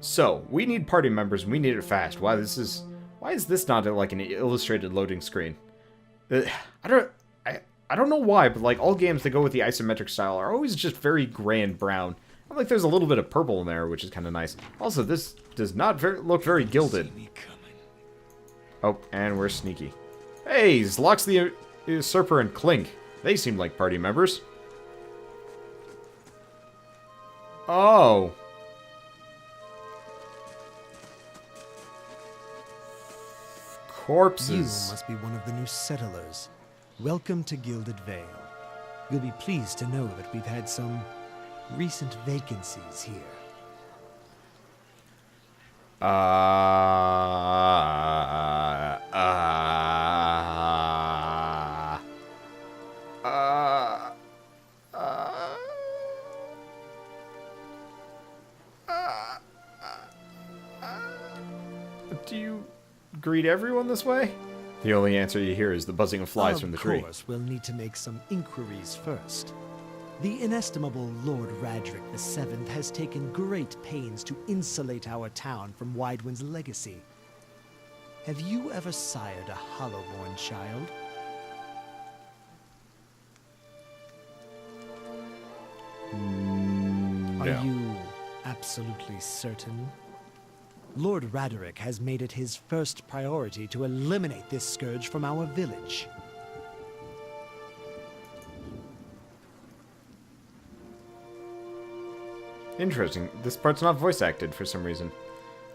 So, we need party members, and we need it fast. Why is this not like an illustrated loading screen? Uh, I don't... I don't know why, but like all games that go with the isometric style are always just very gray and brown. I like there's a little bit of purple in there, which is kind of nice. Also, this does not look very gilded. Oh, and we're sneaky. Hey, Zlox the Usurper and Clink. They seem like party members. Oh. Corpses. You must be one of the new settlers. Welcome to Gilded Vale. You'll be pleased to know that we've had some recent vacancies here. Do you greet everyone this way? The only answer you hear is the buzzing of flies from the tree. Of course, we'll need to make some inquiries first. The inestimable Lord Radric VII has taken great pains to insulate our town from Widewind's legacy. Have you ever sired a Hollowborn child? No. Are you absolutely certain? Lord Raderick has made it his first priority to eliminate this scourge from our village. Interesting. This part's not voice acted for some reason.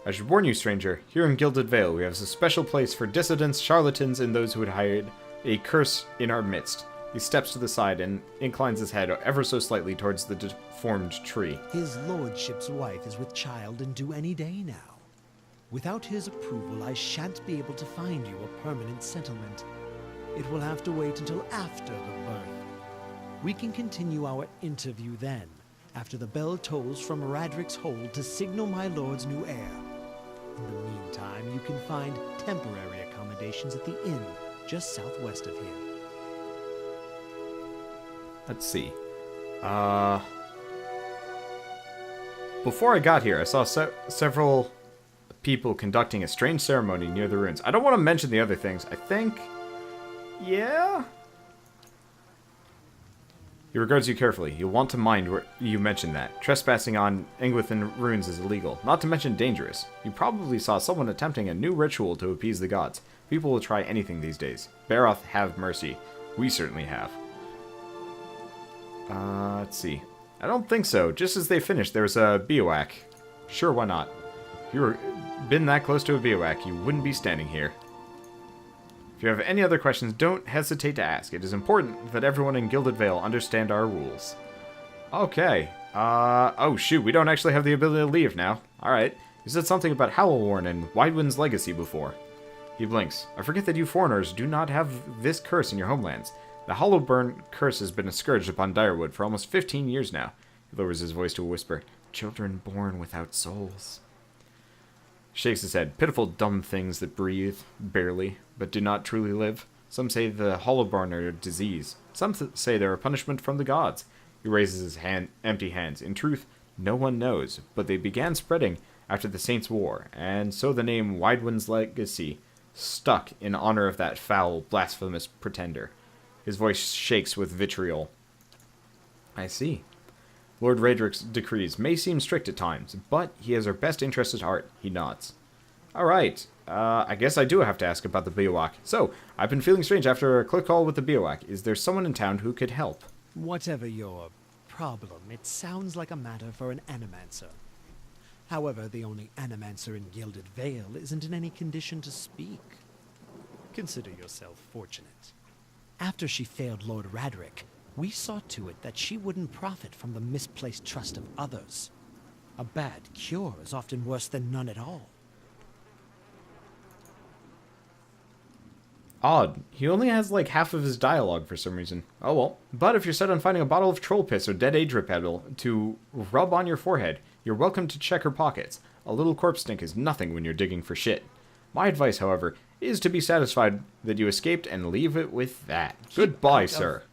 I should warn you, stranger, here in Gilded Vale we have a special place for dissidents, charlatans, and those who would hide a curse in our midst. He steps to the side and inclines his head ever so slightly towards the deformed tree. His lordship's wife is with child and due any day now. Without his approval, I shan't be able to find you a permanent settlement. It will have to wait until after the birth. We can continue our interview then, after the bell tolls from Radric's hold to signal my lord's new heir. In the meantime, you can find temporary accommodations at the inn, just southwest of here. Let's see. Before I got here, I saw several people conducting a strange ceremony near the ruins. I don't want to mention the other things. I think... yeah? He regards you carefully. You'll want to mind where you mentioned that. Trespassing on Engwithan ruins is illegal, not to mention dangerous. You probably saw someone attempting a new ritual to appease the gods. People will try anything these days. Baroth, have mercy. We certainly have. Let's see. I don't think so. Just as they finished, there's a bivouac. Sure, why not? If you were been that close to a bivouac, you wouldn't be standing here. If you have any other questions, don't hesitate to ask. It is important that everyone in Gilded Vale understand our rules. Okay. Oh shoot, we don't actually have the ability to leave now. Alright. You said something about Hallowborn and Widewind's legacy before. He blinks. I forget that you foreigners do not have this curse in your homelands. The Hallowborn curse has been a scourge upon Direwood for almost 15 years now. He lowers his voice to a whisper. Children born without souls. Shakes his head. Pitiful dumb things that breathe, barely, but do not truly live. Some say the Hollowborn are a disease. Some say they're a punishment from the gods. He raises his empty hands. In truth, no one knows, but they began spreading after the Saints' War, and so the name Widewind's legacy stuck in honor of that foul, blasphemous pretender. His voice shakes with vitriol. I see. Lord Radric's decrees may seem strict at times, but he has our best interest at heart. He nods. Alright, I guess I do have to ask about the bivouac. So, I've been feeling strange after a quick call with the bivouac. Is there someone in town who could help? Whatever your problem, it sounds like a matter for an animancer. However, the only animancer in Gilded Vale isn't in any condition to speak. Consider yourself fortunate. After she failed Lord Radric, we saw to it that she wouldn't profit from the misplaced trust of others. A bad cure is often worse than none at all. Odd. He only has like half of his dialogue for some reason. Oh well. But if you're set on finding a bottle of troll piss or dead age repel to rub on your forehead, you're welcome to check her pockets. A little corpse stink is nothing when you're digging for shit. My advice, however, is to be satisfied that you escaped and leave it with that. Goodbye, sir.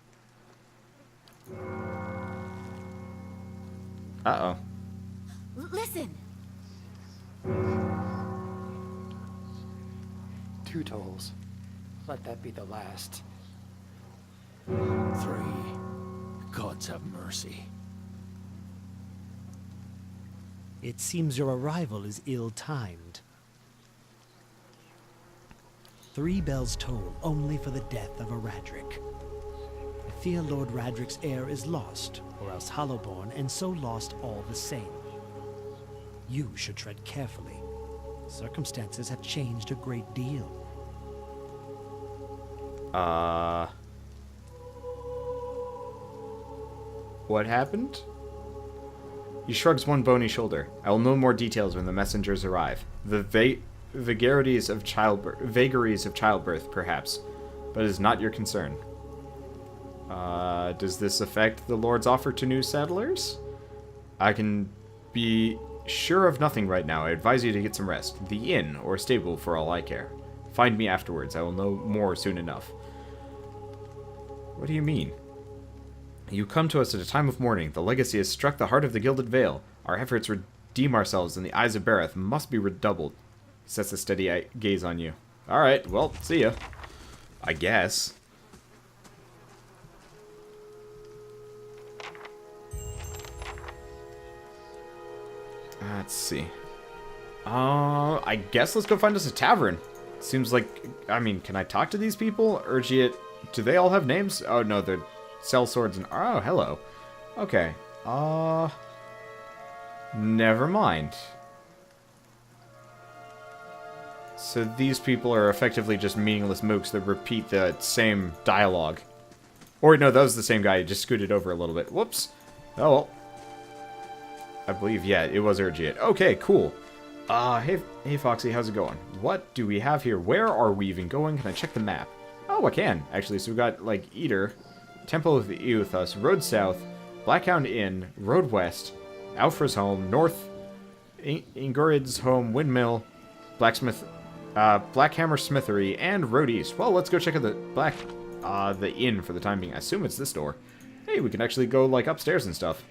Listen. Two tolls. Let that be the last. 3. Gods have mercy. It seems your arrival is ill-timed. 3 bells toll only for the death of a Radric. I fear Lord Radric's heir is lost, or else Hollowborn, and so lost all the same. You should tread carefully. Circumstances have changed a great deal. What happened? He shrugs one bony shoulder. I will know more details when the messengers arrive. The vagaries of childbirth, perhaps, but it is not your concern. Does this affect the Lord's offer to new settlers? I can be sure of nothing right now. I advise you to get some rest. The inn, or stable for all I care. Find me afterwards. I will know more soon enough. What do you mean? You come to us at a time of mourning. The legacy has struck the heart of the Gilded Vale. Our efforts to redeem ourselves in the eyes of Bareth must be redoubled. He sets a steady gaze on you. Alright, well, see ya. I guess. Let's see. I guess let's go find us a tavern. Seems like, I mean, can I talk to these people? Urgiate, do they all have names? Oh, no, they're sell swords and, oh, hello. Okay. Never mind. So these people are effectively just meaningless mooks that repeat the same dialogue. Or, no, that was the same guy. He just scooted over a little bit. Whoops. Oh, well. I believe, yeah, it was Urgiate. Okay, cool. Hey, Foxy, how's it going? What do we have here? Where are we even going? Can I check the map? Oh, I can, actually. So we've got, like, Eater, Temple of Euthus, Road South, Blackhound Inn, Road West, Alfra's Home, North, Ingorid's Home, Windmill, Blacksmith, Blackhammer Smithery, and Road East. Well, let's go check out the inn for the time being. I assume it's this door. Hey, we can actually go, like, upstairs and stuff.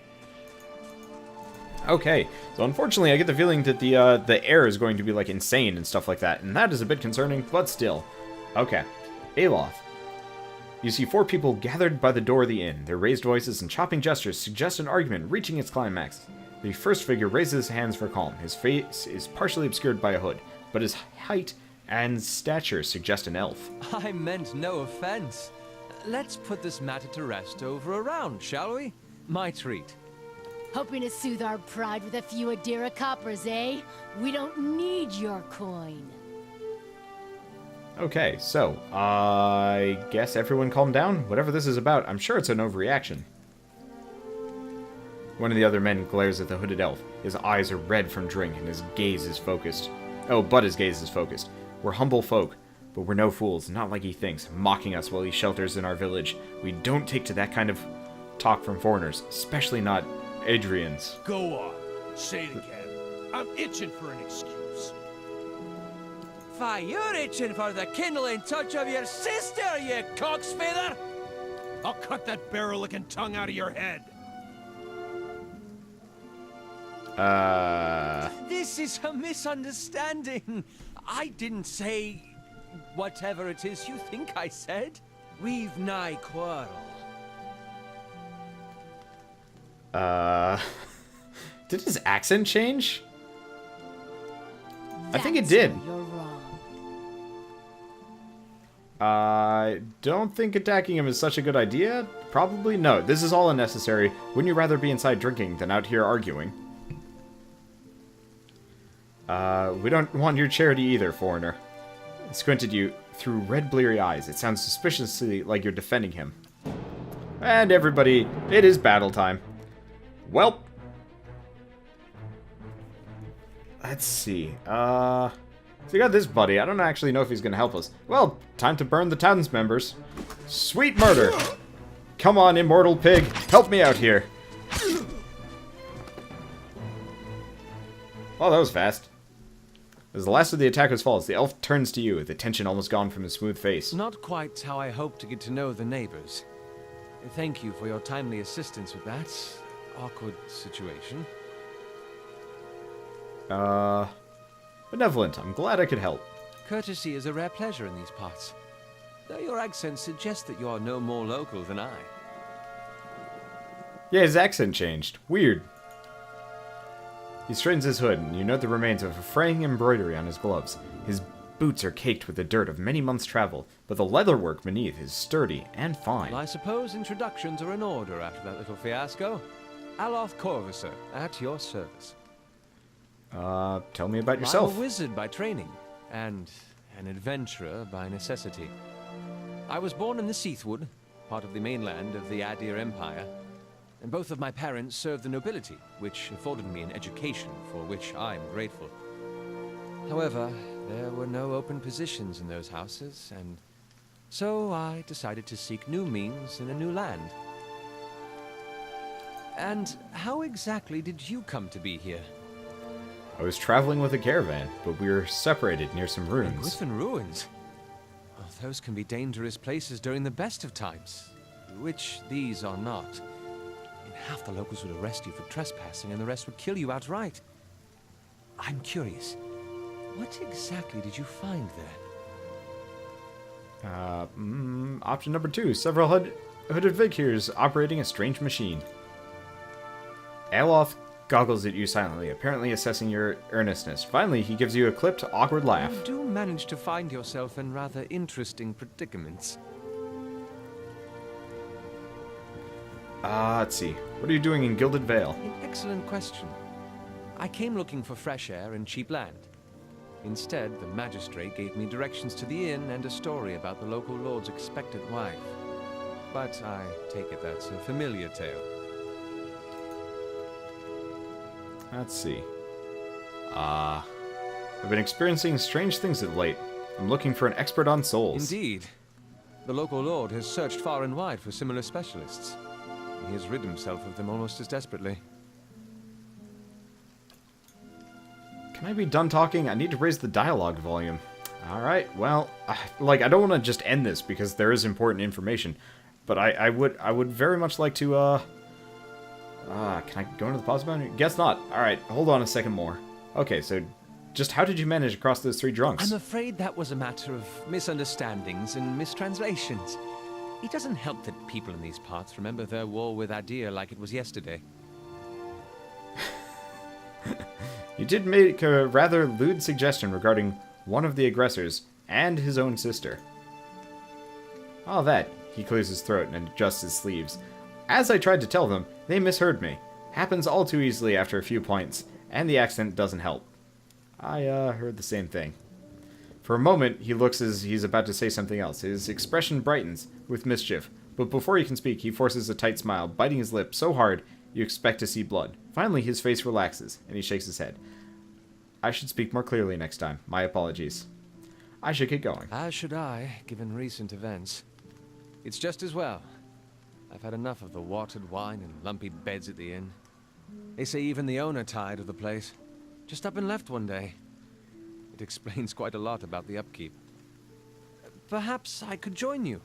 Okay, so unfortunately I get the feeling that the air is going to be, like, insane and stuff like that, and that is a bit concerning, but still. Okay, Aloth. You see 4 people gathered by the door of the inn. Their raised voices and chopping gestures suggest an argument reaching its climax. The first figure raises his hands for calm. His face is partially obscured by a hood, but his height and stature suggest an elf. I meant no offense. Let's put this matter to rest over a round, shall we? My treat. Hoping to soothe our pride with a few Adira coppers, eh? We don't need your coin. Okay, so, I guess everyone calm down. Whatever this is about, I'm sure it's an overreaction. One of the other men glares at the hooded elf. His eyes are red from drink, and his gaze is focused. Oh, but his gaze is focused. We're humble folk, but we're no fools, not like he thinks, mocking us while he shelters in our village. We don't take to that kind of talk from foreigners, especially not Adrian's. Go on. Say it again. I'm itching for an excuse. Why, you're itching for the kindling touch of your sister, you cocksfeather! I'll cut that barrel-licking tongue out of your head. This is a misunderstanding. I didn't say whatever it is you think I said. We've nigh quarrel. Did his accent change? I think it That's did. where you're wrong. I don't think attacking him is such a good idea. Probably no. This is all unnecessary. Wouldn't you rather be inside drinking than out here arguing? We don't want your charity either, foreigner. He squinted you through red bleary eyes. It sounds suspiciously like you're defending him. And everybody, it is battle time. Welp. Let's see. So we got this buddy. I don't actually know if he's going to help us. Well, time to burn the town's members. Sweet murder. Come on, immortal pig. Help me out here. Oh, that was fast. As the last of the attackers falls, the elf turns to you, the tension almost gone from his smooth face. Not quite how I hoped to get to know the neighbors. Thank you for your timely assistance with that awkward situation. Benevolent, I'm glad I could help. Courtesy is a rare pleasure in these parts. Though your accent suggests that you are no more local than I. Yeah, his accent changed. Weird. He straightens his hood, and you note the remains of a fraying embroidery on his gloves. His boots are caked with the dirt of many months' travel, but the leatherwork beneath is sturdy and fine. Well, I suppose introductions are in order after that little fiasco. Aloth Corvusser, at your service. Tell me about yourself. I'm a wizard by training, and an adventurer by necessity. I was born in the Seathwood, part of the mainland of the Adir Empire, and both of my parents served the nobility, which afforded me an education for which I'm grateful. However, there were no open positions in those houses, and so I decided to seek new means in a new land. And how exactly did you come to be here? I was traveling with a caravan, but we were separated near some ruins. Griffin ruins? Well, those can be dangerous places during the best of times, which these are not. And half the locals would arrest you for trespassing, and the rest would kill you outright. I'm curious, what exactly did you find there? Option number 2. Several hooded figures operating a strange machine. Aloth goggles at you silently, apparently assessing your earnestness. Finally, he gives you a clipped, awkward laugh. You do manage to find yourself in rather interesting predicaments. Let's see. What are you doing in Gilded Vale? An excellent question. I came looking for fresh air and cheap land. Instead, the magistrate gave me directions to the inn and a story about the local lord's expected wife. But I take it that's a familiar tale. Let's see. I've been experiencing strange things of late. I'm looking for an expert on souls. Indeed. The local lord has searched far and wide for similar specialists. And he has rid himself of them almost as desperately. Can I be done talking? I need to raise the dialogue volume. Alright, well, I don't want to just end this because there is important information. But I would very much like to, can I go into the pause button? Guess not. Alright, hold on a second more. Okay, so just how did you manage across those 3 drunks? I'm afraid that was a matter of misunderstandings and mistranslations. It doesn't help that people in these parts remember their war with Adir like it was yesterday. You did make a rather lewd suggestion regarding one of the aggressors and his own sister. All that. He clears his throat and adjusts his sleeves. As I tried to tell them, they misheard me. Happens all too easily after a few points, and the accent doesn't help. I heard the same thing. For a moment, he looks as he's about to say something else. His expression brightens with mischief, but before he can speak, he forces a tight smile, biting his lip so hard you expect to see blood. Finally, his face relaxes, and he shakes his head. I should speak more clearly next time. My apologies. I should get going. As should I, given recent events. It's just as well. I've had enough of the watered wine and lumpy beds at the inn. They say even the owner tired of the place. Just up and left one day. It explains quite a lot about the upkeep. Perhaps I could join you.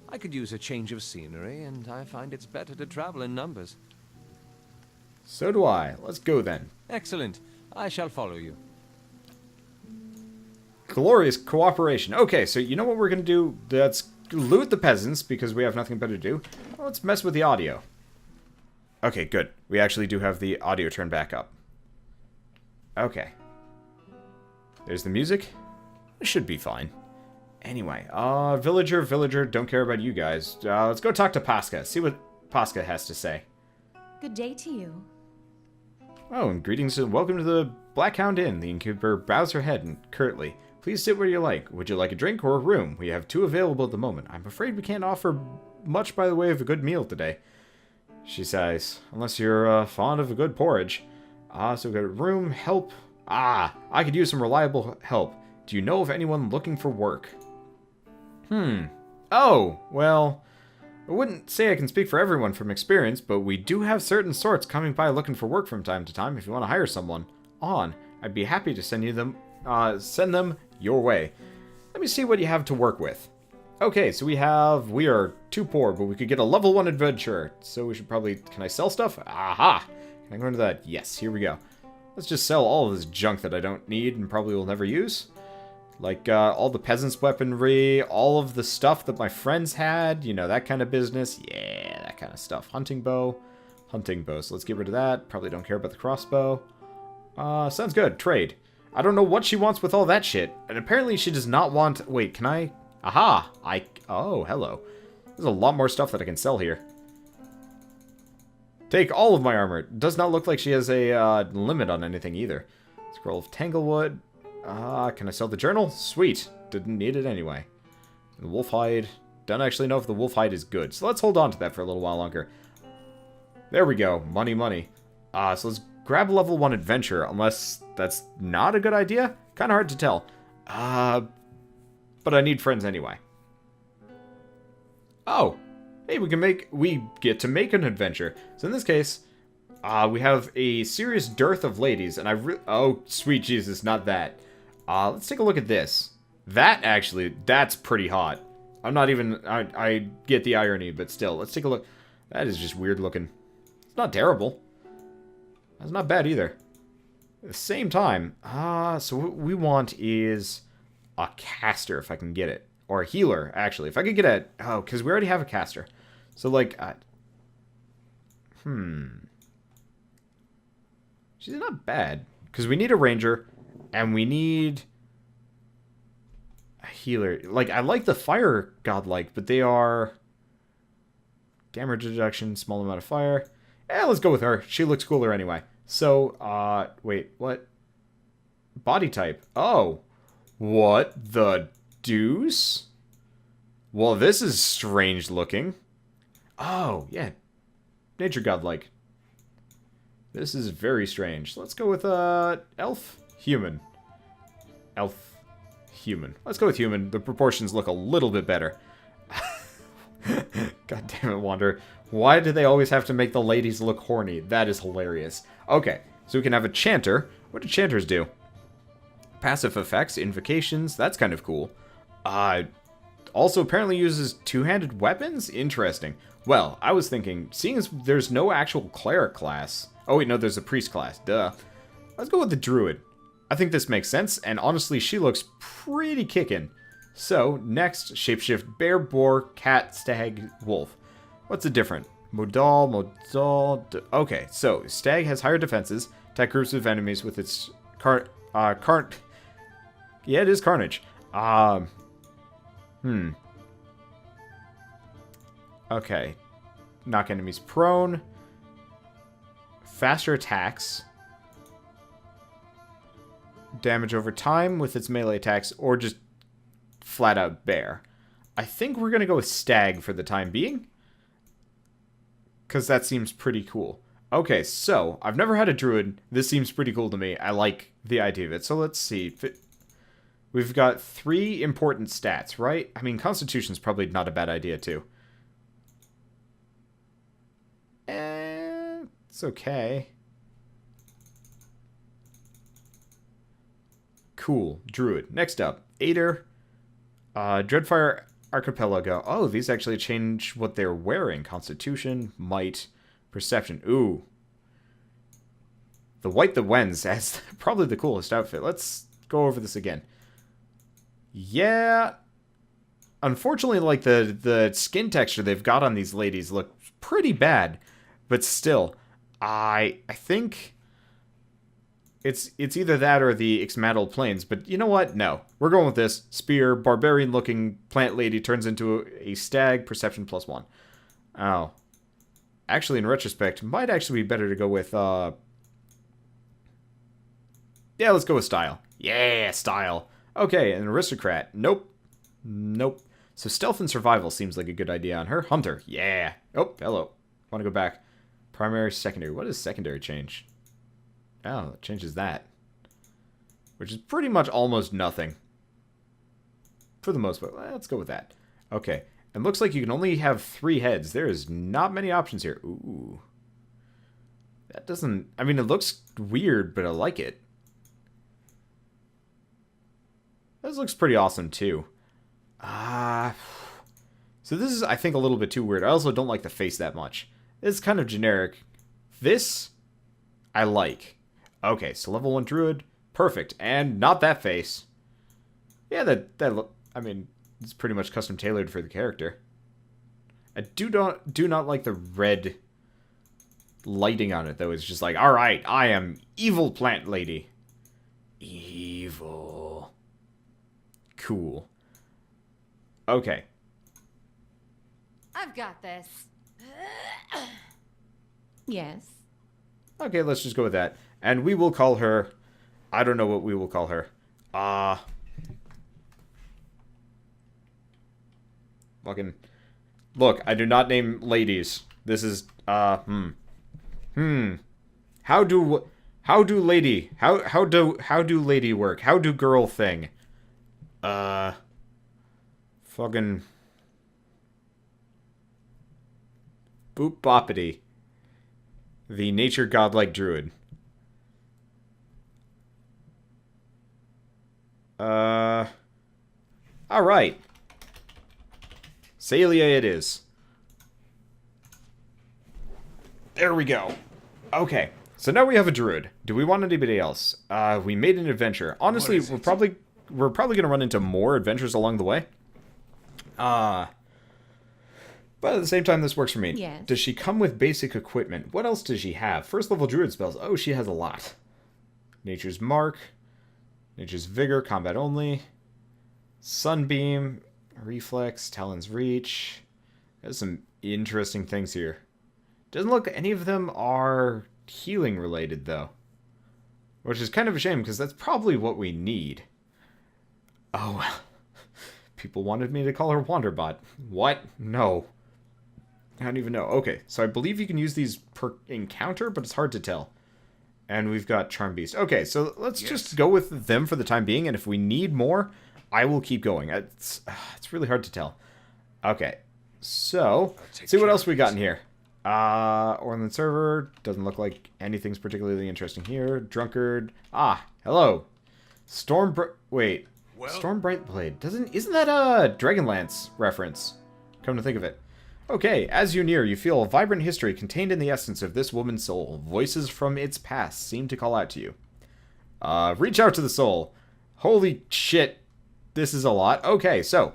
I could use a change of scenery, and I find it's better to travel in numbers. So do I. Let's go then. Excellent. I shall follow you. Glorious cooperation. Okay, so you know what we're going to do? Let's loot the peasants, because we have nothing better to do. Well, let's mess with the audio. Okay, good. We actually do have the audio turned back up. Okay. There's the music. It should be fine. Anyway, villager, don't care about you guys. Let's go talk to Pasca, see what Pasca has to say. Good day to you. Oh, and greetings and welcome to the Blackhound Inn. The innkeeper bows her head and curtly. Please sit where you like. Would you like a drink or a room? We have 2 available at the moment. I'm afraid we can't offer much by the way of a good meal today. She sighs. Unless you're fond of a good porridge. So we've got a room, help. I could use some reliable help. Do you know of anyone looking for work? Oh, well, I wouldn't say I can speak for everyone from experience, but we do have certain sorts coming by looking for work from time to time. If you want to hire someone on, I'd be happy to send them your way. Let me see what you have to work with. Okay, so we are too poor, but we could get a level 1 adventurer. So we should probably, can I sell stuff? Aha! Can I go into that? Yes, here we go. Let's just sell all of this junk that I don't need and probably will never use. Like, all the peasants' weaponry, all of the stuff that my friends had, you know, that kind of business. Yeah, that kind of stuff. Hunting bow. Hunting bow, so let's get rid of that. Probably don't care about the crossbow. Sounds good. Trade. I don't know what she wants with all that shit. And apparently she does not want... Wait, can I... Aha! Oh, hello. There's a lot more stuff that I can sell here. Take all of my armor. Does not look like she has a limit on anything either. Scroll of Tanglewood. Can I sell the journal? Sweet. Didn't need it anyway. The wolf hide. Don't actually know if the wolf hide is good. So let's hold on to that for a little while longer. There we go. Money, money. So let's grab a level 1 adventure, unless that's not a good idea. Kind of hard to tell. But I need friends anyway. Oh. Hey, we get to make an adventure. So in this case, we have a serious dearth of ladies, and oh, sweet Jesus, not that. Let's take a look at this. That's pretty hot. I'm not even, I get the irony, but still, let's take a look. That is just weird looking. It's not terrible. That's not bad either. At the same time, so what we want is a caster, if I can get it. Or a healer, actually. If I could get a... Oh, because we already have a caster. So, like... She's not bad. Because we need a ranger. And we need... a healer. Like, I like the fire godlike, but they are... Damage reduction, small amount of fire. Let's go with her. She looks cooler anyway. So, wait, what? Body type. Oh. What the... deuce? Well, this is strange looking. Oh, yeah. Nature godlike. This is very strange. Let's go with, elf? Human. Elf. Human. Let's go with human. The proportions look a little bit better. God damn it, Wander. Why do they always have to make the ladies look horny? That is hilarious. Okay, so we can have a chanter. What do chanters do? Passive effects, invocations. That's kind of cool. Also apparently uses two-handed weapons? Interesting. Well, I was thinking, seeing as there's no actual cleric class... Oh wait, no, there's a priest class. Duh. Let's go with the druid. I think this makes sense, and honestly, she looks pretty kickin'. So, next, shapeshift, bear, boar, cat, stag, wolf. What's the difference? Modal... Okay, so, stag has higher defenses, attack groups of enemies with its yeah, it is carnage. Okay. Knock enemies prone. Faster attacks. Damage over time with its melee attacks, or just flat out bear. I think we're going to go with stag for the time being, because that seems pretty cool. Okay, so, I've never had a druid. This seems pretty cool to me. I like the idea of it. So let's see. We've got 3 important stats, right? I mean, Constitution's probably not a bad idea, too. It's okay. Cool. Druid. Next up. Aider. Dreadfire Archipelago. Oh, these actually change what they're wearing. Constitution, Might, Perception. Ooh. The White that Wins. That's probably the coolest outfit. Let's go over this again. Yeah. Unfortunately, like, the skin texture they've got on these ladies look pretty bad. But still, I think it's either that or the Ixmatl Plains. But you know what? No. We're going with this. Spear, barbarian-looking plant lady turns into a stag, perception +1. Oh. Actually, in retrospect, might actually be better to go with, yeah, let's go with style. Yeah, style. Okay, an aristocrat. Nope. Nope. So stealth and survival seems like a good idea on her. Hunter. Yeah. Oh, hello. Want to go back. Primary, secondary. What does secondary change? Oh, it changes that. Which is pretty much almost nothing. For the most part. Let's go with that. Okay. And looks like you can only have 3 heads. There is not many options here. Ooh. That doesn't... I mean, it looks weird, but I like it. This looks pretty awesome, too. So this is, I think, a little bit too weird. I also don't like the face that much. It's kind of generic. This, I like. Okay, so level 1 druid. Perfect. And not that face. Yeah, I mean, it's pretty much custom tailored for the character. I do not like the red lighting on it, though. It's just like, alright, I am evil plant lady. Evil. Cool. Okay. I've got this. Yes. Okay, let's just go with that. And we will call her... I don't know what we will call her. Fucking... Look, I do not name ladies. This is... How do lady... How do lady work? How do girl thing? Fucking... Boop boppity. The nature godlike druid. Alright. Salia it is. There we go. Okay. So now we have a druid. Do we want anybody else? We made an adventure. Honestly, we're probably gonna run into more adventures along the way. But at the same time, this works for me. Yes. Does she come with basic equipment? What else does she have? First level druid spells. Oh, she has a lot. Nature's Mark. Nature's Vigor, combat only. Sunbeam. Reflex. Talon's Reach. There's some interesting things here. Doesn't look like any of them are healing related, though. Which is kind of a shame, because that's probably what we need. Oh, well. People wanted me to call her Wanderbot. What? No. I don't even know. Okay, so I believe you can use these per encounter, but it's hard to tell. And we've got Charm Beast. Okay, so let's just go with them for the time being, and if we need more, I will keep going. It's really hard to tell. Okay, so let's see what else we got in here. Orland server, doesn't look like anything's particularly interesting here. Drunkard. Ah, hello. Wait. Well, Storm Brightblade. Isn't that a Dragonlance reference? Come to think of it. Okay, as you near, you feel a vibrant history contained in the essence of this woman's soul. Voices from its past seem to call out to you. Reach out to the soul. Holy shit. This is a lot. Okay, so.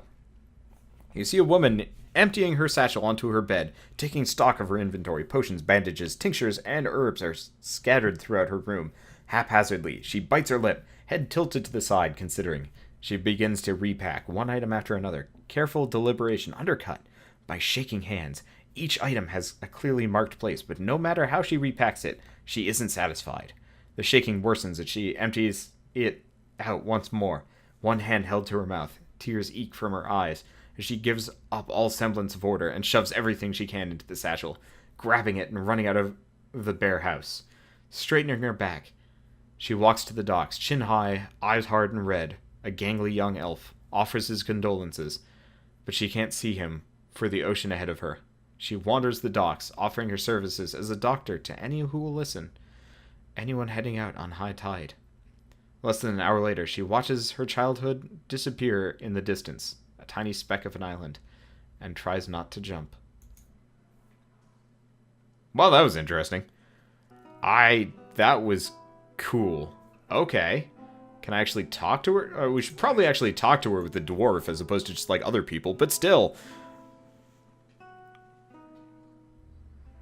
You see a woman emptying her satchel onto her bed, taking stock of her inventory. Potions, bandages, tinctures, and herbs are scattered throughout her room. Haphazardly, she bites her lip, head tilted to the side, considering. She begins to repack, one item after another. Careful deliberation undercut by shaking hands. Each item has a clearly marked place, but no matter how she repacks it, she isn't satisfied. The shaking worsens as she empties it out once more, one hand held to her mouth. Tears eke from her eyes as she gives up all semblance of order and shoves everything she can into the satchel, grabbing it and running out of the bare house. Straightening her back, she walks to the docks, chin high, eyes hard and red. A gangly young elf offers his condolences, but she can't see him for the ocean ahead of her. She wanders the docks, offering her services as a doctor to any who will listen. Anyone heading out on high tide. Less than an hour later, she watches her childhood disappear in the distance, a tiny speck of an island, and tries not to jump. Well, that was interesting. That was cool. Okay. Can I actually talk to her? We should probably actually talk to her with the dwarf as opposed to just like other people, but still.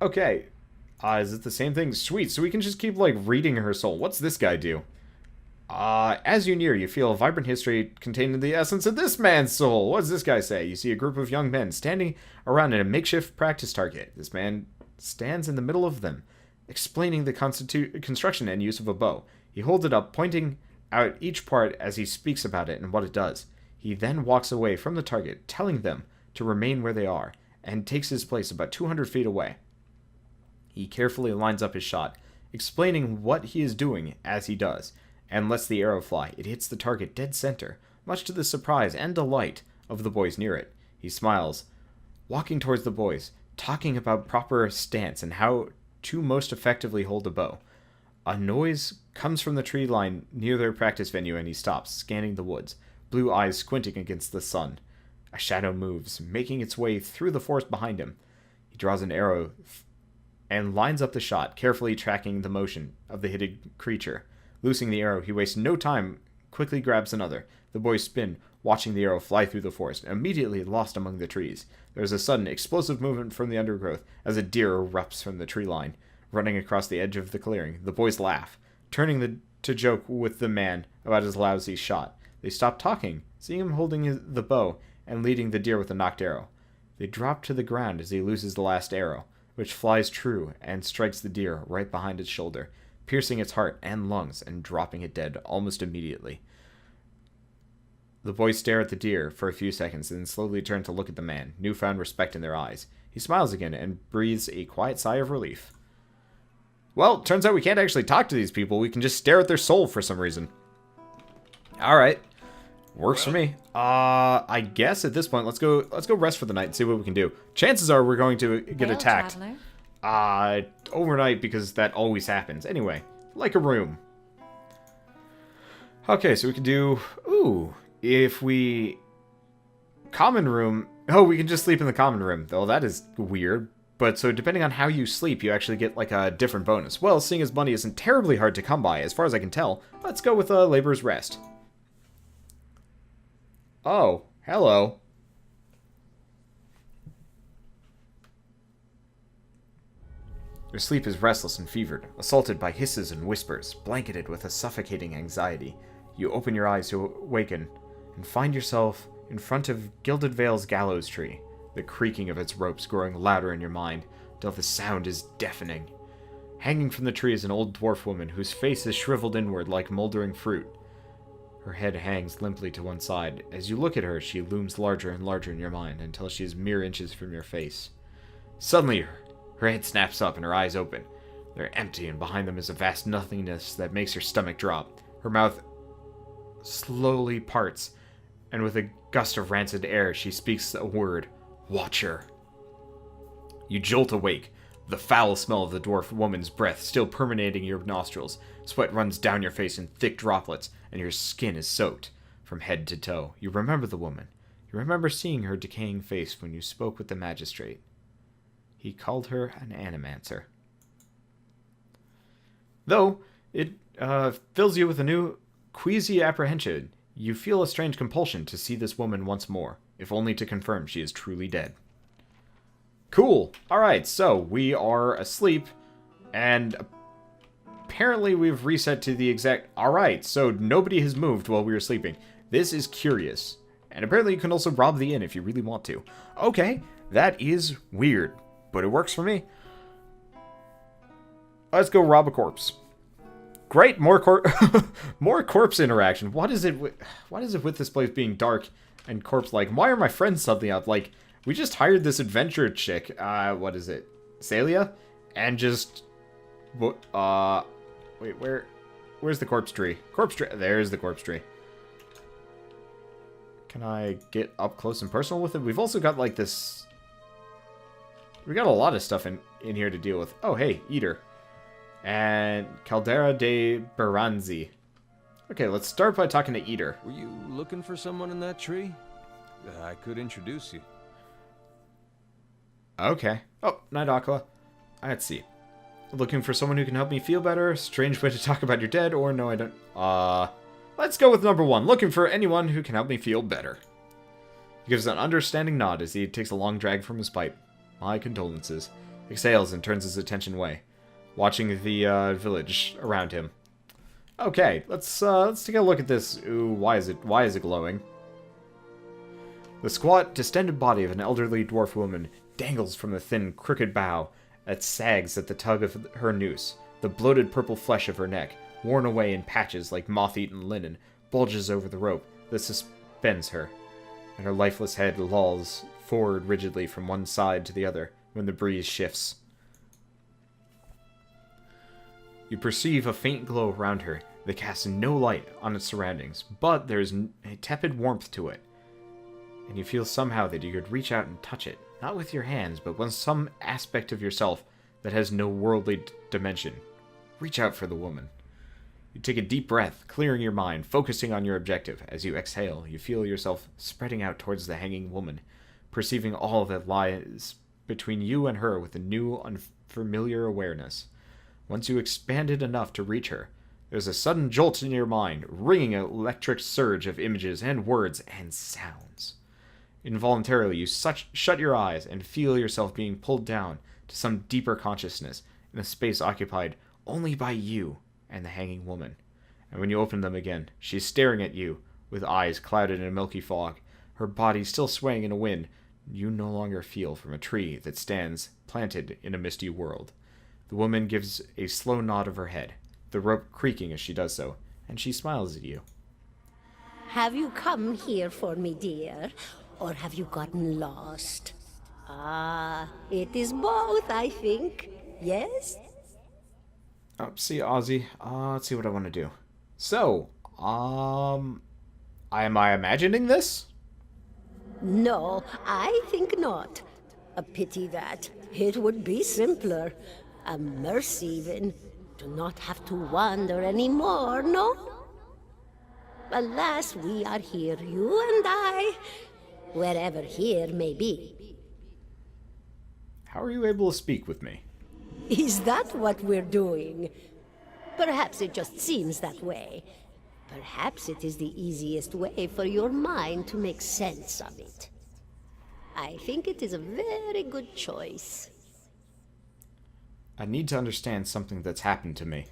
Okay. Is it the same thing? Sweet, so we can just keep like reading her soul. What's this guy do? As you near, you feel a vibrant history contained in the essence of this man's soul. What does this guy say? You see a group of young men standing around in a makeshift practice target. This man stands in the middle of them, explaining the construction and use of a bow. He holds it up, pointing out each part as he speaks about it and what it does. He then walks away from the target, telling them to remain where they are, and takes his place about 200 feet away. He carefully lines up his shot, explaining what he is doing as he does, and lets the arrow fly. It hits the target dead center, much to the surprise and delight of the boys near it. He smiles, walking towards the boys, talking about proper stance and how to most effectively hold a bow. A noise comes from the tree line near their practice venue, and he stops, scanning the woods, blue eyes squinting against the sun. A shadow moves, making its way through the forest behind him. He draws an arrow and lines up the shot, carefully tracking the motion of the hidden creature. Loosing the arrow, he wastes no time, quickly grabs another. The boys spin, watching the arrow fly through the forest, immediately lost among the trees. There is a sudden, explosive movement from the undergrowth as a deer erupts from the tree line, running across the edge of the clearing. The boys laugh, turning to joke with the man about his lousy shot. They stop talking, seeing him holding the bow and leading the deer with a knocked arrow. They drop to the ground as he loses the last arrow, which flies true and strikes the deer right behind its shoulder, piercing its heart and lungs and dropping it dead almost immediately. The boys stare at the deer for a few seconds and then slowly turn to look at the man, newfound respect in their eyes. He smiles again and breathes a quiet sigh of relief. Well, turns out we can't actually talk to these people. We can just stare at their soul for some reason. Alright. Works for me. I guess at this point, let's go rest for the night and see what we can do. Chances are we're going to get attacked. Overnight, because that always happens. Anyway, like a room. Okay, so we can do... Ooh, if we... Common room... Oh, we can just sleep in the common room. Though that is weird. But so depending on how you sleep, you actually get like a different bonus. Well, seeing as money isn't terribly hard to come by, as far as I can tell, let's go with Laborer's Rest. Oh, hello. Your sleep is restless and fevered, assaulted by hisses and whispers, blanketed with a suffocating anxiety. You open your eyes to awaken, and find yourself in front of Gilded Vale's gallows tree, the creaking of its ropes growing louder in your mind, till the sound is deafening. Hanging from the tree is an old dwarf woman whose face is shriveled inward like moldering fruit. Her head hangs limply to one side. As you look at her, she looms larger and larger in your mind until she is mere inches from your face. Suddenly, her head snaps up and her eyes open. They're empty, and behind them is a vast nothingness that makes your stomach drop. Her mouth slowly parts, and with a gust of rancid air, she speaks a word. Watcher. You jolt awake, the foul smell of the dwarf woman's breath still permeating your nostrils. Sweat runs down your face in thick droplets, and your skin is soaked from head to toe. You remember the woman. You remember seeing her decaying face when you spoke with the magistrate. He called her an animancer. Though it fills you with a new queasy apprehension, you feel a strange compulsion to see this woman once more, if only to confirm she is truly dead. Cool. Alright, so we are asleep, and apparently we've reset to the exact... Alright, so nobody has moved while we were sleeping. This is curious. And apparently you can also rob the inn if you really want to. Okay, that is weird, but it works for me. Let's go rob a corpse. Great, more corpse interaction. What is it with this place being dark and corpse-like? Why are my friends suddenly up? Like, we just hired this adventure chick, what is it? Celia? And just... wait, where's the corpse tree? There's the corpse tree. Can I get up close and personal with it? We've also got, like, this... We got a lot of stuff in here to deal with. Oh, hey, Eater. And Caldera de Baranzi. Okay, let's start by talking to Eater. Were you looking for someone in that tree? I could introduce you. Okay. Oh, night, Aqua. Let's see. Looking for someone who can help me feel better? Strange way to talk about your dead, or no, I don't... Let's go with number one. Looking for anyone who can help me feel better. He gives an understanding nod as he takes a long drag from his pipe. My condolences. Exhales and turns his attention away, watching the village around him. Okay, let's take a look at this. Ooh, why is it glowing? The squat, distended body of an elderly dwarf woman dangles from the thin, crooked bough that sags at the tug of her noose. The bloated purple flesh of her neck, worn away in patches like moth-eaten linen, bulges over the rope that suspends her, and her lifeless head lolls forward rigidly from one side to the other when the breeze shifts. You perceive a faint glow around her that casts no light on its surroundings, but there is a tepid warmth to it, and you feel somehow that you could reach out and touch it, not with your hands, but with some aspect of yourself that has no worldly dimension. Reach out for the woman. You take a deep breath, clearing your mind, focusing on your objective. As you exhale, you feel yourself spreading out towards the hanging woman, perceiving all that lies between you and her with a new, unfamiliar awareness. Once you expanded enough to reach her, there's a sudden jolt in your mind, ringing an electric surge of images and words and sounds. Involuntarily, you shut your eyes and feel yourself being pulled down to some deeper consciousness in a space occupied only by you and the hanging woman. And when you open them again, she's staring at you with eyes clouded in a milky fog, her body still swaying in a wind you no longer feel from a tree that stands planted in a misty world. The woman gives a slow nod of her head, the rope creaking as she does so, and she smiles at you. Have you come here for me, dear? Or have you gotten lost? It is both, I think. Yes? See, Ozzy, let's see what I want to do. So, am I imagining this? No, I think not. A pity that. It would be simpler. A mercy, even. To not have to wander anymore, no? Alas, we are here, you and I. Wherever here may be. How are you able to speak with me? Is that what we're doing? Perhaps it just seems that way. Perhaps it is the easiest way for your mind to make sense of it. I think it is a very good choice. I need to understand something that's happened to me.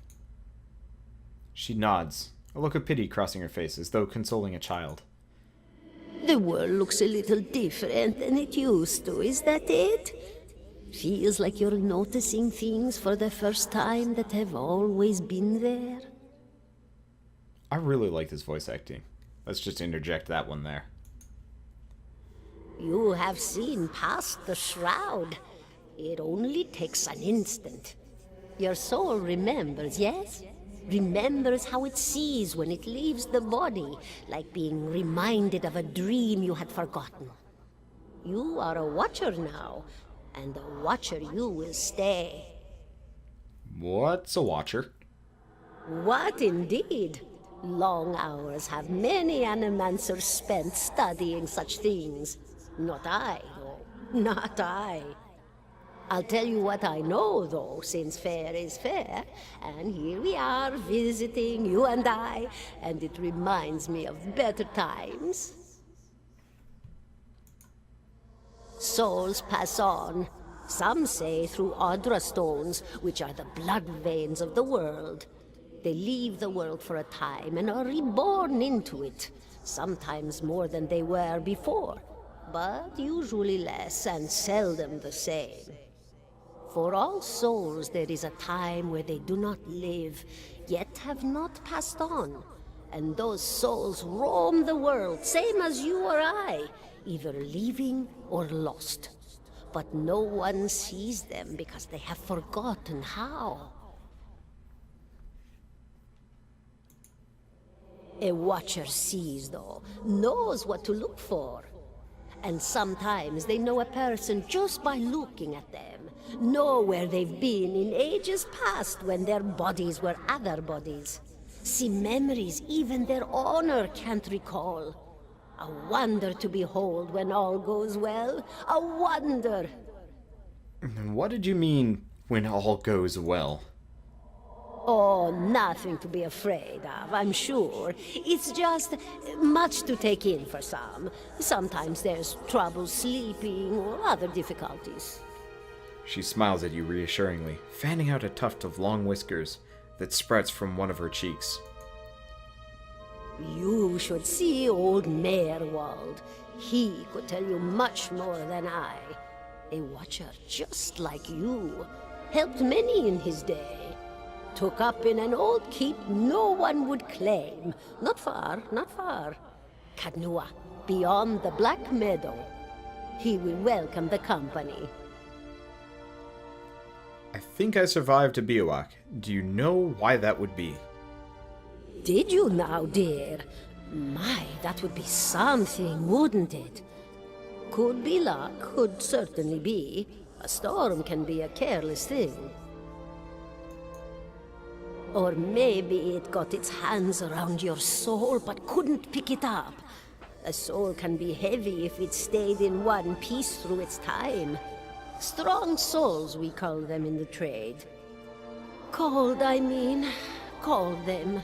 She nods, a look of pity crossing her face as though consoling a child. The world looks a little different than it used to, is that it? Feels like you're noticing things for the first time that have always been there. I really like this voice acting. Let's just interject that one there. You have seen past the shroud. It only takes an instant. Your soul remembers, yes? Remembers how it sees when it leaves the body, like being reminded of a dream you had forgotten. You are a watcher now, and a watcher you will stay. What's a watcher? What indeed? Long hours have many animancers spent studying such things. Not I, though. Not I. I'll tell you what I know, though, since fair is fair, and here we are visiting, you and I, and it reminds me of better times. Souls pass on, some say through Audra stones, which are the blood veins of the world. They leave the world for a time and are reborn into it, sometimes more than they were before, but usually less and seldom the same. For all souls there is a time where they do not live, yet have not passed on, and those souls roam the world, same as you or I, either leaving or lost. But no one sees them because they have forgotten how. A watcher sees, though, knows what to look for. And sometimes they know a person just by looking at them, know where they've been in ages past when their bodies were other bodies. See memories even their owner can't recall. A wonder to behold when all goes well. A wonder! What did you mean, when all goes well? Oh, nothing to be afraid of, I'm sure. It's just much to take in for some. Sometimes there's trouble sleeping or other difficulties. She smiles at you reassuringly, fanning out a tuft of long whiskers that sprouts from one of her cheeks. You should see old Meerwald. He could tell you much more than I. A watcher just like you. Helped many in his day. Took up in an old keep no one would claim. Not far, not far. Kadnua, beyond the Black Meadow. He will welcome the company. I think I survived to Biowak. Do you know why that would be? Did you now, dear? My, that would be something, wouldn't it? Could be luck, could certainly be. A storm can be a careless thing. Or maybe it got its hands around your soul but couldn't pick it up. A soul can be heavy if it stayed in one piece through its time. Strong souls, we call them in the trade. Cold, I mean. Called them.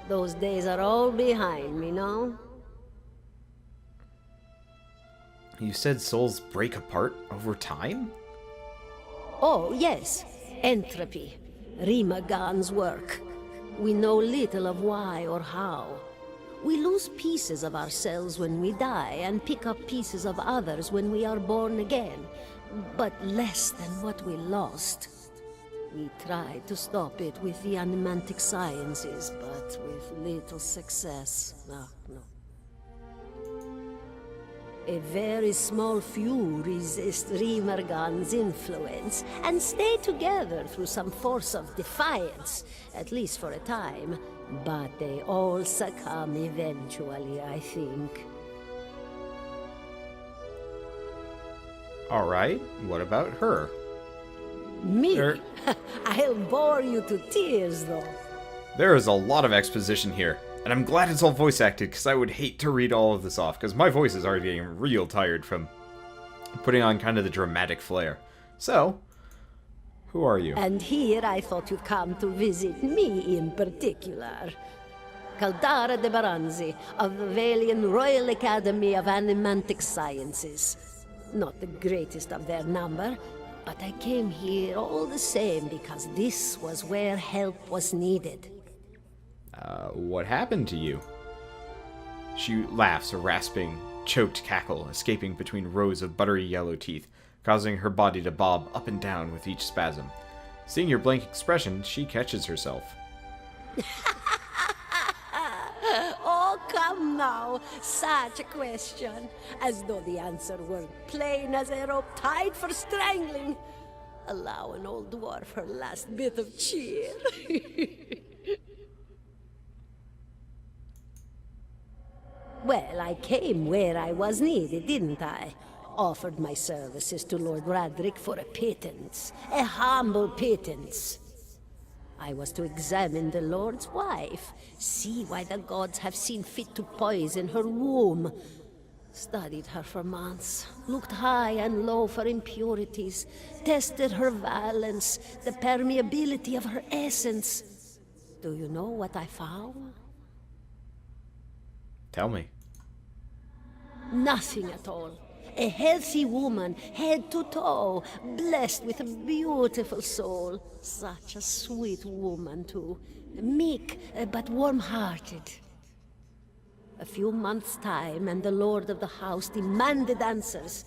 Those days are all behind me, no? You said souls break apart over time? Oh, yes. Entropy. Rimagan's work. We know little of why or how. We lose pieces of ourselves when we die, and pick up pieces of others when we are born again. But less than what we lost. We tried to stop it with the animantic sciences, but with little success. No. A very small few resist Rimergan's influence and stay together through some force of defiance, at least for a time. But they all succumb eventually, I think. Alright, what about her? Me? I'll bore you to tears, though. There is a lot of exposition here, and I'm glad it's all voice acted, because I would hate to read all of this off, because my voice is already getting real tired from putting on kind of the dramatic flair. So, who are you? And here I thought you'd come to visit me in particular. Caldara de Baranzi, of the Valian Royal Academy of Animantic Sciences. Not the greatest of their number, but I came here all the same because this was where help was needed. What happened to you? She laughs, a rasping, choked cackle escaping between rows of buttery yellow teeth, causing her body to bob up and down with each spasm. Seeing your blank expression, she catches herself. Oh, come now. Such a question. As though the answer were plain as a rope tied for strangling. Allow an old dwarf her last bit of cheer. Well, I came where I was needed, didn't I? Offered my services to Lord Radric for a pittance. A humble pittance. I was to examine the Lord's wife, see why the gods have seen fit to poison her womb. Studied her for months, looked high and low for impurities, tested her valence, the permeability of her essence. Do you know what I found? Tell me. Nothing at all. A healthy woman, head to toe, blessed with a beautiful soul. Such a sweet woman, too. Meek, but warm-hearted. A few months' time, and the lord of the house demanded answers.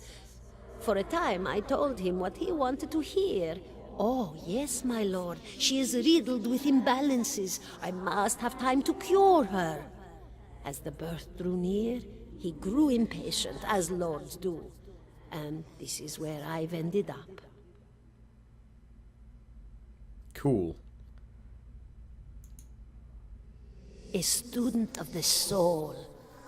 For a time, I told him what he wanted to hear. Oh, yes, my lord. She is riddled with imbalances. I must have time to cure her. As the birth drew near, he grew impatient, as lords do. And this is where I've ended up. Cool. A student of the soul.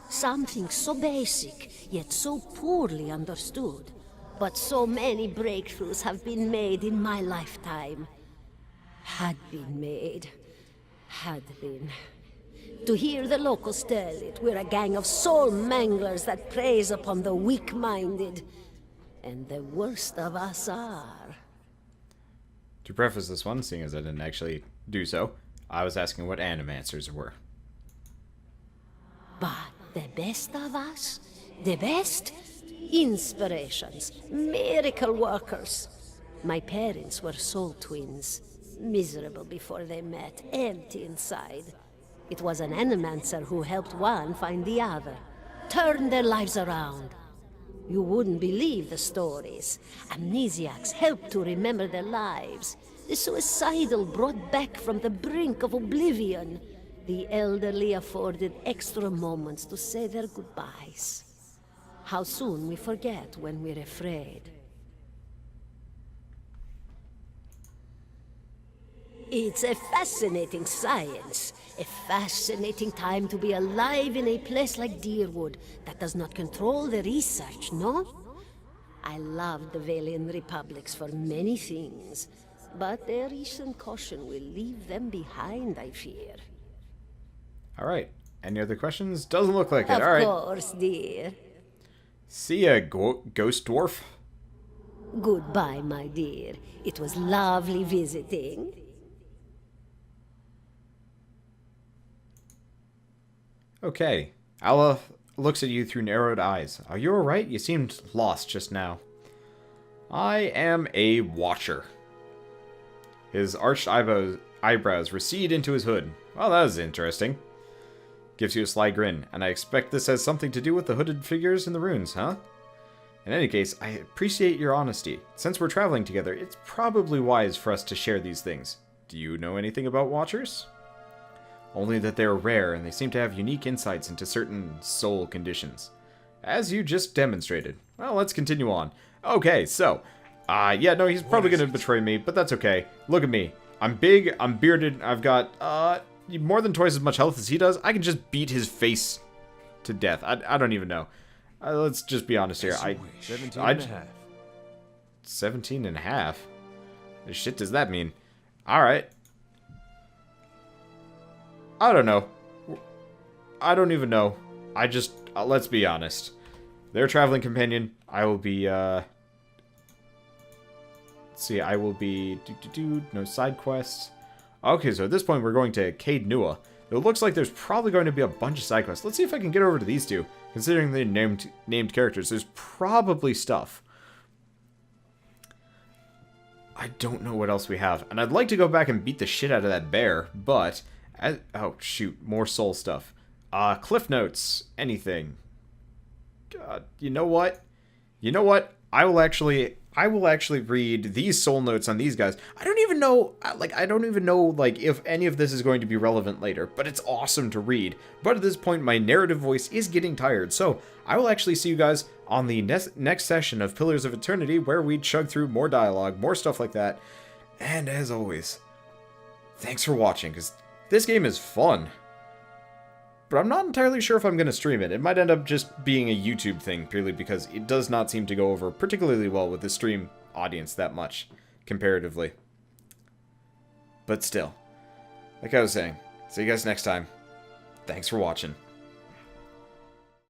Something so basic, yet so poorly understood. But so many breakthroughs have been made in my lifetime. Had been made. Had been. To hear the locals tell it, we're a gang of soul manglers that preys upon the weak-minded. And the worst of us are. To preface this one, seeing as I didn't actually do so, I was asking what animancers were. But the best of us? The best? Inspirations. Miracle workers. My parents were soul twins. Miserable before they met, empty inside. It was an animancer who helped one find the other, turned their lives around. You wouldn't believe the stories. Amnesiacs helped to remember their lives. The suicidal brought back from the brink of oblivion. The elderly afforded extra moments to say their goodbyes. How soon we forget when we're afraid. It's a fascinating science. A fascinating time to be alive in a place like Deerwood that does not control the research, no? I love the Valian Republics for many things, but their recent caution will leave them behind, I fear. Alright, any other questions? Doesn't look like it, Of alright. course, dear. See ya, ghost dwarf. Goodbye, my dear. It was lovely visiting. Okay. Allah looks at you through narrowed eyes. Are you alright? You seemed lost just now. I am a watcher. His arched eyebrows recede into his hood. Well, that was interesting. Gives you a sly grin, and I expect this has something to do with the hooded figures in the runes, huh? In any case, I appreciate your honesty. Since we're traveling together, it's probably wise for us to share these things. Do you know anything about Watchers? Only that they are rare, and they seem to have unique insights into certain soul conditions. As you just demonstrated. Well, let's continue on. Okay, so, yeah, no, he's probably going to betray me, but that's okay. Look at me. I'm big, I'm bearded, I've got, more than twice as much health as he does. I can just beat his face to death. I don't even know. Let's just be honest here. 17 and a half. 17 and a half? The shit does that mean? Alright. I don't know. I don't even know. I just, let's be honest. Their traveling companion, I will be, let's see, I will be, no side quests. Okay, so at this point we're going to Cade Nua. It looks like there's probably going to be a bunch of side quests. Let's see if I can get over to these two. Considering they're named characters, there's probably stuff. I don't know what else we have. And I'd like to go back and beat the shit out of that bear, but... oh, shoot. More soul stuff. Cliff notes. Anything. You know what? You know what? I will actually read these soul notes on these guys. I don't even know, if any of this is going to be relevant later, but it's awesome to read. But at this point, my narrative voice is getting tired, so I will actually see you guys on the next session of Pillars of Eternity, where we chug through more dialogue, more stuff like that. And as always, thanks for watching, because this game is fun. But I'm not entirely sure if I'm going to stream it. It might end up just being a YouTube thing, purely because it does not seem to go over particularly well with the stream audience that much, comparatively. But still, like I was saying, see you guys next time. Thanks for watching.